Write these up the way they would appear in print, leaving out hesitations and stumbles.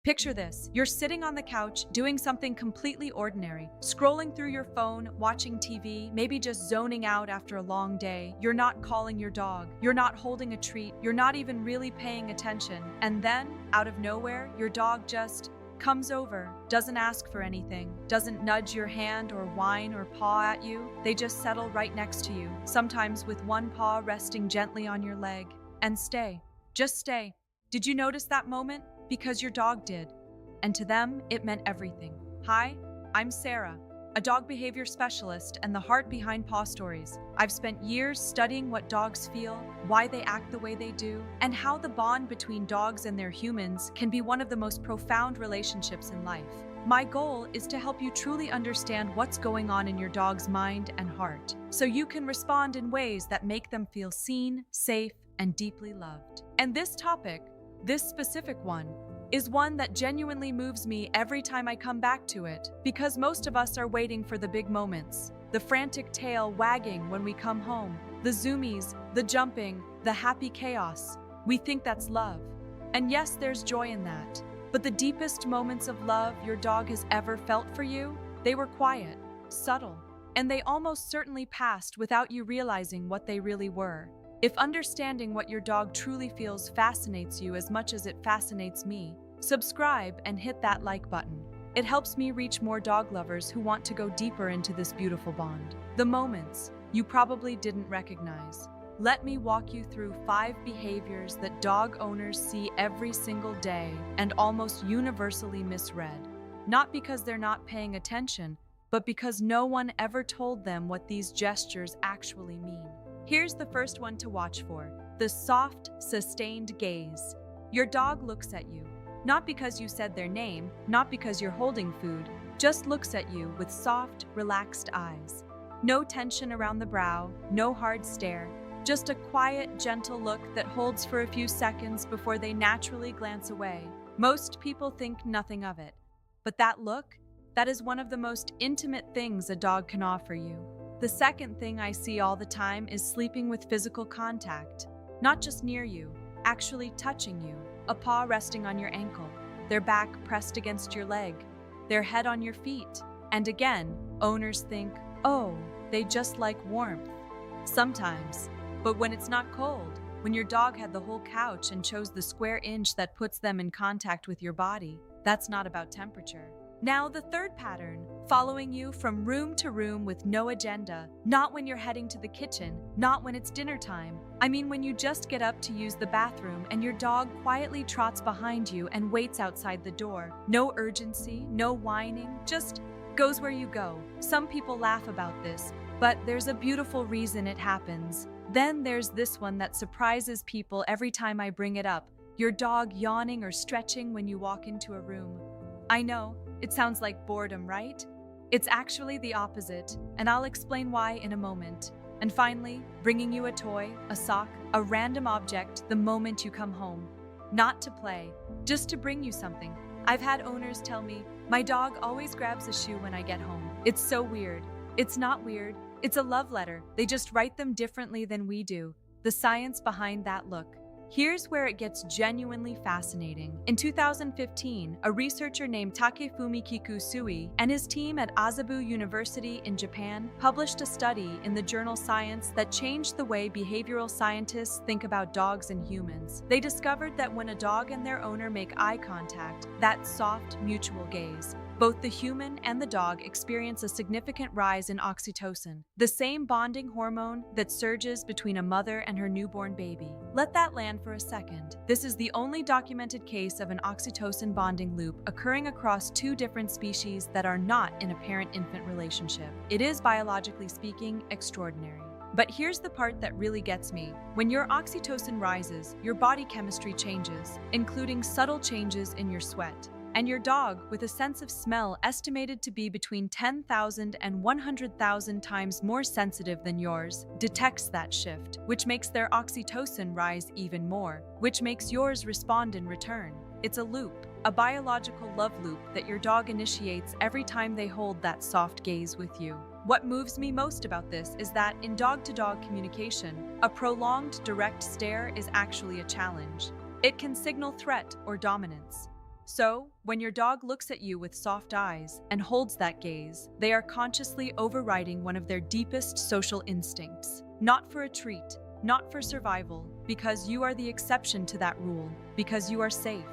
Picture this. You're sitting on the couch doing something completely ordinary, scrolling through your phone, watching TV, maybe just zoning out after a long day. You're not calling your dog. You're not holding a treat. You're not even really paying attention. And then, out of nowhere, your dog just comes over, doesn't ask for anything, doesn't nudge your hand or whine or paw at you. They just settle right next to you, sometimes with one paw resting gently on your leg, and stay. Just stay. Did you notice that moment? Because your dog did. And to them, it meant everything. Hi, I'm Sarah, a dog behavior specialist and the heart behind Paw Stories. I've spent years studying what dogs feel, why they act the way they do, and how the bond between dogs and their humans can be one of the most profound relationships in life. My goal is to help you truly understand what's going on in your dog's mind and heart, so you can respond in ways that make them feel seen, safe, and deeply loved. And this topic, this specific one, is one that genuinely moves me every time I come back to it, because most of us are waiting for the big moments, the frantic tail wagging when we come home, the zoomies, the jumping, the happy chaos. We think that's love. And yes, there's joy in that. But the deepest moments of love your dog has ever felt for you, they were quiet, subtle, and they almost certainly passed without you realizing what they really were. If understanding what your dog truly feels fascinates you as much as it fascinates me, subscribe and hit that like button. It helps me reach more dog lovers who want to go deeper into this beautiful bond. The moments you probably didn't recognize. Let me walk you through 5 behaviors that dog owners see every single day and almost universally misread. Not because they're not paying attention, but because no one ever told them what these gestures actually mean. Here's the first one to watch for: the soft, sustained gaze. Your dog looks at you, not because you said their name, not because you're holding food, just looks at you with soft, relaxed eyes. No tension around the brow, no hard stare, just a quiet, gentle look that holds for a few seconds before they naturally glance away. Most people think nothing of it, but that look, that is one of the most intimate things a dog can offer you. The second thing I see all the time is sleeping with physical contact. Not just near you, actually touching you, a paw resting on your ankle, their back pressed against your leg, their head on your feet. And again, owners think, oh, they just like warmth. Sometimes, but when it's not cold, when your dog had the whole couch and chose the square inch that puts them in contact with your body, that's not about temperature. Now the third pattern, following you from room to room with no agenda, not when you're heading to the kitchen, not when it's dinner time. I mean when you just get up to use the bathroom and your dog quietly trots behind you and waits outside the door. No urgency, no whining, just goes where you go. Some people laugh about this, but there's a beautiful reason it happens. Then there's this one that surprises people every time I bring it up: your dog yawning or stretching when you walk into a room. I know, it sounds like boredom, right? It's actually the opposite, and I'll explain why in a moment. And finally, bringing you a toy, a sock, a random object the moment you come home. Not to play, just to bring you something. I've had owners tell me, my dog always grabs a shoe when I get home. It's so weird. It's not weird. It's a love letter. They just write them differently than we do. The science behind that look. Here's where it gets genuinely fascinating. In 2015, a researcher named Takefumi Kikusui and his team at Azabu University in Japan published a study in the journal Science that changed the way behavioral scientists think about dogs and humans. They discovered that when a dog and their owner make eye contact, that soft, mutual gaze, both the human and the dog experience a significant rise in oxytocin, the same bonding hormone that surges between a mother and her newborn baby. Let that land for a second. This is the only documented case of an oxytocin bonding loop occurring across 2 different species that are not in a parent-infant relationship. It is, biologically speaking, extraordinary. But here's the part that really gets me. When your oxytocin rises, your body chemistry changes, including subtle changes in your sweat. And your dog, with a sense of smell estimated to be between 10,000 and 100,000 times more sensitive than yours, detects that shift, which makes their oxytocin rise even more, which makes yours respond in return. It's a loop, a biological love loop that your dog initiates every time they hold that soft gaze with you. What moves me most about this is that in dog-to-dog communication, a prolonged direct stare is actually a challenge. It can signal threat or dominance. So, when your dog looks at you with soft eyes and holds that gaze, they are consciously overriding one of their deepest social instincts. Not for a treat, not for survival, because you are the exception to that rule, because you are safe.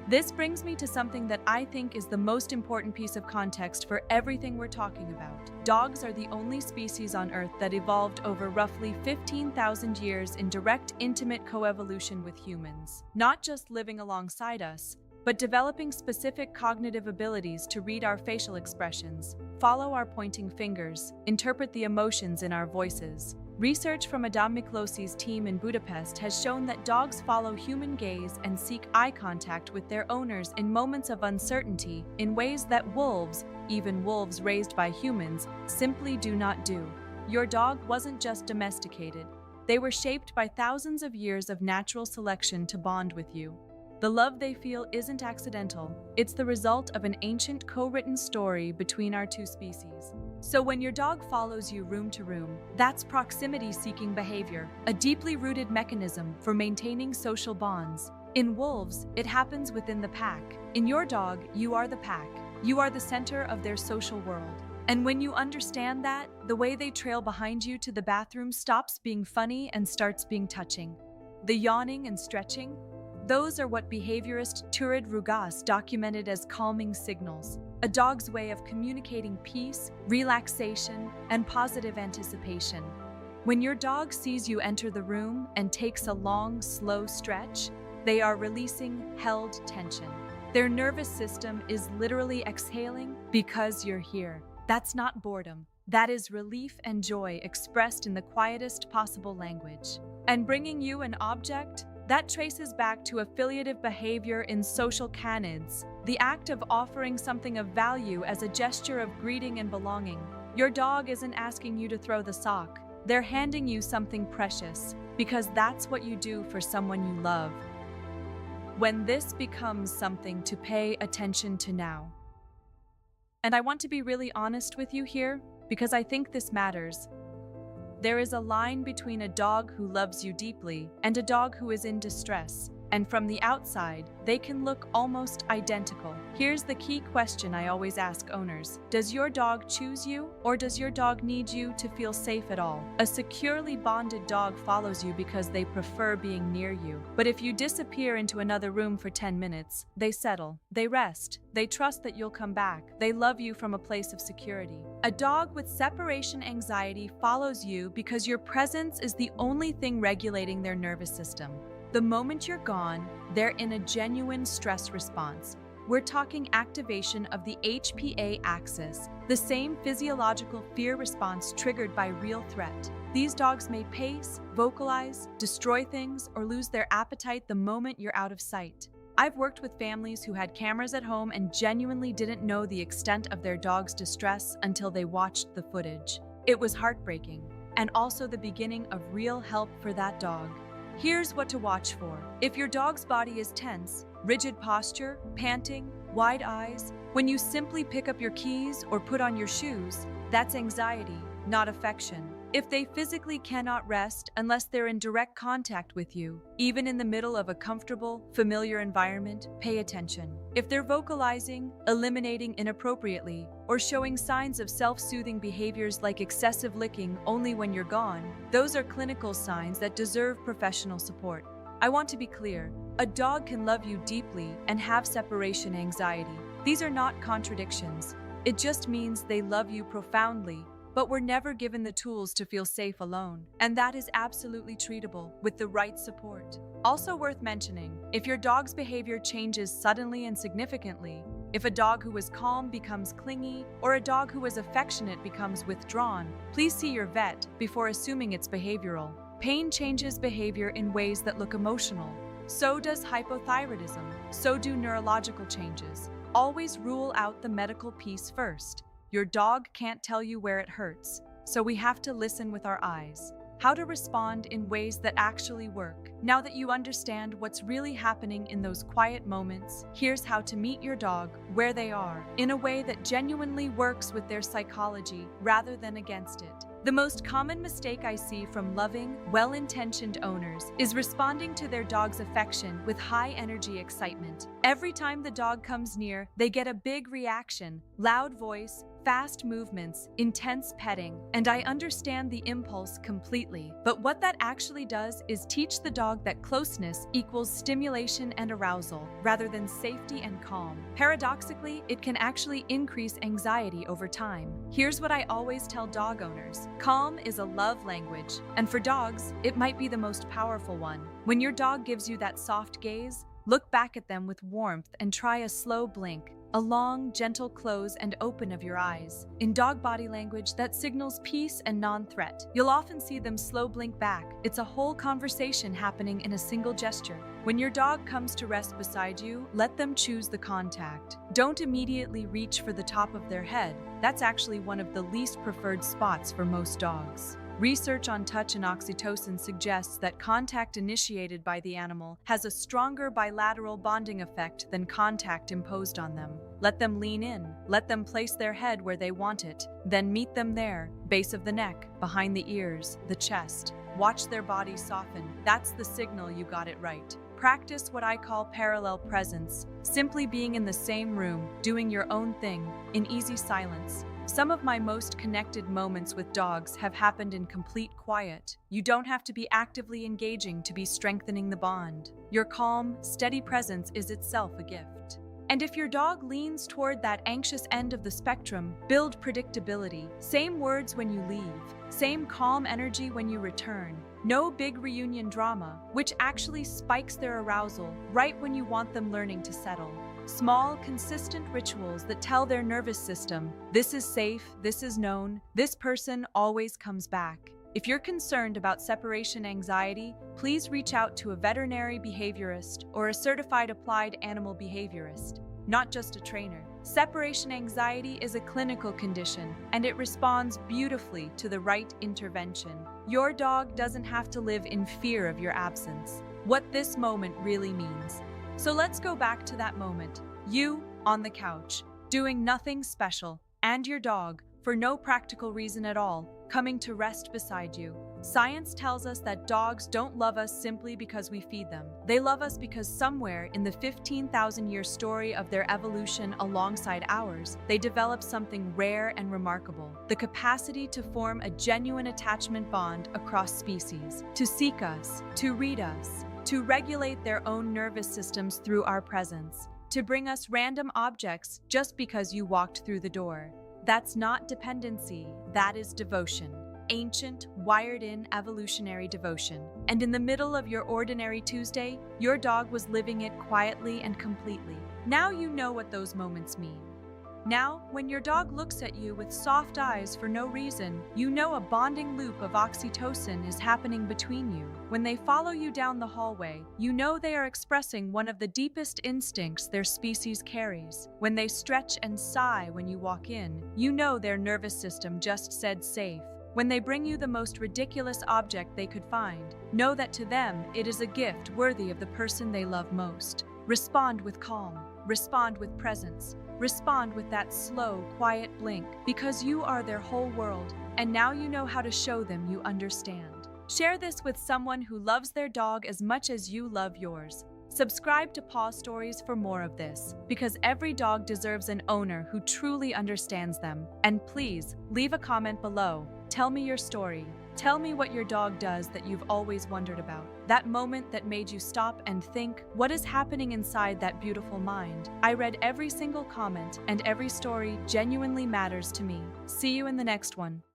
This brings me to something that I think is the most important piece of context for everything we're talking about. Dogs are the only species on Earth that evolved over roughly 15,000 years in direct, intimate coevolution with humans. Not just living alongside us, but developing specific cognitive abilities to read our facial expressions, follow our pointing fingers, interpret the emotions in our voices. Research from Adam Miklosi's team in Budapest has shown that dogs follow human gaze and seek eye contact with their owners in moments of uncertainty in ways that wolves, even wolves raised by humans, simply do not do. Your dog wasn't just domesticated. They were shaped by thousands of years of natural selection to bond with you. The love they feel isn't accidental. It's the result of an ancient co-written story between our two species. So when your dog follows you room to room, that's proximity-seeking behavior, a deeply rooted mechanism for maintaining social bonds. In wolves, it happens within the pack. In your dog, you are the pack. You are the center of their social world. And when you understand that, the way they trail behind you to the bathroom stops being funny and starts being touching. The yawning and stretching, those are what behaviorist Turid Rugas documented as calming signals, a dog's way of communicating peace, relaxation, and positive anticipation. When your dog sees you enter the room and takes a long, slow stretch, they are releasing held tension. Their nervous system is literally exhaling because you're here. That's not boredom. That is relief and joy expressed in the quietest possible language. And bringing you an object, that traces back to affiliative behavior in social canids, the act of offering something of value as a gesture of greeting and belonging. Your dog isn't asking you to throw the sock. They're handing you something precious, because that's what you do for someone you love. When this becomes something to pay attention to now. And I want to be really honest with you here, because I think this matters. There is a line between a dog who loves you deeply and a dog who is in distress, and from the outside, they can look almost identical. Here's the key question I always ask owners. Does your dog choose you, or does your dog need you to feel safe at all? A securely bonded dog follows you because they prefer being near you. But if you disappear into another room for 10 minutes, they settle, they rest, they trust that you'll come back, they love you from a place of security. A dog with separation anxiety follows you because your presence is the only thing regulating their nervous system. The moment you're gone, they're in a genuine stress response. We're talking activation of the HPA axis, the same physiological fear response triggered by real threat. These dogs may pace, vocalize, destroy things, or lose their appetite the moment you're out of sight. I've worked with families who had cameras at home and genuinely didn't know the extent of their dog's distress until they watched the footage. It was heartbreaking, and also the beginning of real help for that dog. Here's what to watch for. If your dog's body is tense, rigid posture, panting, wide eyes, when you simply pick up your keys or put on your shoes, that's anxiety, not affection. If they physically cannot rest unless they're in direct contact with you, even in the middle of a comfortable, familiar environment, pay attention. If they're vocalizing, eliminating inappropriately, or showing signs of self-soothing behaviors like excessive licking only when you're gone, those are clinical signs that deserve professional support. I want to be clear, a dog can love you deeply and have separation anxiety. These are not contradictions. It just means they love you profoundly, but were never given the tools to feel safe alone. And that is absolutely treatable with the right support. Also worth mentioning, if your dog's behavior changes suddenly and significantly, if a dog who was calm becomes clingy, or a dog who was affectionate becomes withdrawn, please see your vet before assuming it's behavioral. Pain changes behavior in ways that look emotional. So does hypothyroidism. So do neurological changes. Always rule out the medical piece first. Your dog can't tell you where it hurts, so we have to listen with our eyes. How to respond in ways that actually work. Now that you understand what's really happening in those quiet moments, here's how to meet your dog where they are, in a way that genuinely works with their psychology rather than against it. The most common mistake I see from loving, well-intentioned owners is responding to their dog's affection with high-energy excitement. Every time the dog comes near, they get a big reaction, loud voice, fast movements, intense petting, and I understand the impulse completely. But what that actually does is teach the dog that closeness equals stimulation and arousal, rather than safety and calm. Paradoxically, it can actually increase anxiety over time. Here's what I always tell dog owners. Calm is a love language, and for dogs, it might be the most powerful one. When your dog gives you that soft gaze, look back at them with warmth and try a slow blink. A long, gentle close and open of your eyes. In dog body language, that signals peace and non-threat. You'll often see them slow blink back. It's a whole conversation happening in a single gesture. When your dog comes to rest beside you, let them choose the contact. Don't immediately reach for the top of their head. That's actually one of the least preferred spots for most dogs. Research on touch and oxytocin suggests that contact initiated by the animal has a stronger bilateral bonding effect than contact imposed on them. Let them lean in, let them place their head where they want it, then meet them there, base of the neck, behind the ears, the chest. Watch their body soften. That's the signal you got it right. Practice what I call parallel presence, simply being in the same room, doing your own thing, in easy silence. Some of my most connected moments with dogs have happened in complete quiet. You don't have to be actively engaging to be strengthening the bond. Your calm, steady presence is itself a gift. And if your dog leans toward that anxious end of the spectrum, build predictability. Same words when you leave, same calm energy when you return. No big reunion drama, which actually spikes their arousal right when you want them learning to settle. Small, consistent rituals that tell their nervous system, this is safe, this is known, this person always comes back. If you're concerned about separation anxiety, please reach out to a veterinary behaviorist or a certified applied animal behaviorist, not just a trainer. Separation anxiety is a clinical condition, and it responds beautifully to the right intervention. Your dog doesn't have to live in fear of your absence. What this moment really means. So let's go back to that moment. You, on the couch, doing nothing special, and your dog, for no practical reason at all, coming to rest beside you. Science tells us that dogs don't love us simply because we feed them. They love us because somewhere in the 15,000-year story of their evolution alongside ours, they developed something rare and remarkable: the capacity to form a genuine attachment bond across species, to seek us, to read us, to regulate their own nervous systems through our presence, to bring us random objects just because you walked through the door. That's not dependency, that is devotion. Ancient, wired-in evolutionary devotion. And in the middle of your ordinary Tuesday, your dog was living it quietly and completely. Now you know what those moments mean. Now, when your dog looks at you with soft eyes for no reason, you know a bonding loop of oxytocin is happening between you. When they follow you down the hallway, you know they are expressing one of the deepest instincts their species carries. When they stretch and sigh when you walk in, you know their nervous system just said safe. When they bring you the most ridiculous object they could find, know that to them it is a gift worthy of the person they love most. Respond with calm. Respond with presence. Respond with that slow, quiet blink, because you are their whole world, and now you know how to show them you understand. Share this with someone who loves their dog as much as you love yours. Subscribe to Paw Stories for more of this, because every dog deserves an owner who truly understands them. And please, leave a comment below. Tell me your story. Tell me what your dog does that you've always wondered about. That moment that made you stop and think, what is happening inside that beautiful mind? I read every single comment, and every story genuinely matters to me. See you in the next one.